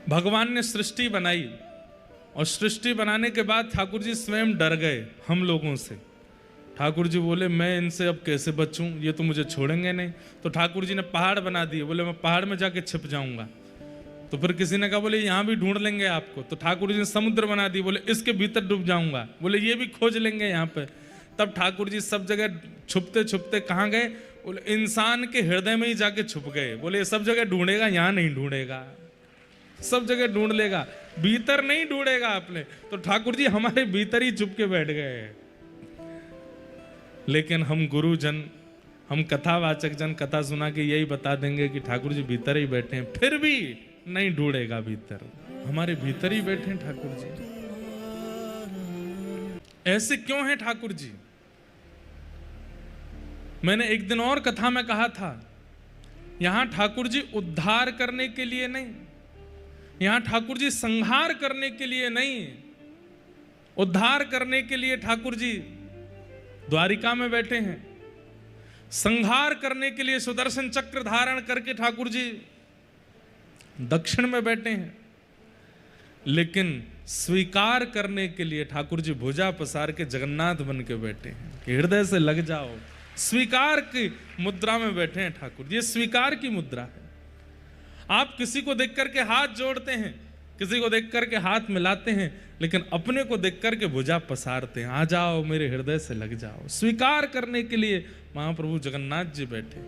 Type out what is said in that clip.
भगवान ने सृष्टि बनाई और सृष्टि बनाने के बाद ठाकुर जी स्वयं डर गए हम लोगों से। ठाकुर जी बोले मैं इनसे अब कैसे बचूं, ये तो मुझे छोड़ेंगे नहीं। तो ठाकुर जी ने पहाड़ बना दिए, बोले मैं पहाड़ में जाके छिप जाऊंगा। तो फिर किसी ने कहा बोले यहाँ भी ढूंढ लेंगे आपको। तो ठाकुर जी ने समुद्र बना दी, बोले इसके भीतर डूब जाऊंगा, बोले ये भी खोज लेंगे यहाँ पे। तब ठाकुर जी सब जगह छुपते छुपते कहाँ गए, बोले इंसान के हृदय में ही जाके छुप गए। बोले सब जगह ढूंढेगा, यहाँ नहीं ढूंढेगा, सब जगह ढूंढ लेगा, भीतर नहीं ढूंढेगा आपने। तो ठाकुर जी हमारे भीतर ही छुप के बैठ गए। लेकिन हम गुरुजन, हम कथावाचक जन कथा सुना के यही बता देंगे कि ठाकुर जी भीतर ही बैठे हैं, फिर भी नहीं ढूंढेगा भीतर, हमारे भीतर ही बैठे हैं ठाकुर जी। ऐसे क्यों हैं ठाकुर जी? मैंने एक दिन और कथा में कहा था, यहां ठाकुर जी उद्धार करने के लिए नहीं, यहां ठाकुर जी संहार करने के लिए नहीं, उद्धार करने के लिए ठाकुर जी द्वारिका में बैठे हैं। संहार करने के लिए सुदर्शन चक्र धारण करके ठाकुर जी दक्षिण में बैठे हैं। लेकिन स्वीकार करने के लिए ठाकुर जी भुजा पसार के जगन्नाथ बन के बैठे हैं कि हृदय से लग जाओ। स्वीकार की मुद्रा में बैठे हैं ठाकुर जी, ये स्वीकार की मुद्रा है। आप किसी को देख करके हाथ जोड़ते हैं, किसी को देख करके हाथ मिलाते हैं, लेकिन अपने को देख करके भुजा पसारते हैं, आ जाओ मेरे हृदय से लग जाओ। स्वीकार करने के लिए महाप्रभु जगन्नाथ जी बैठे।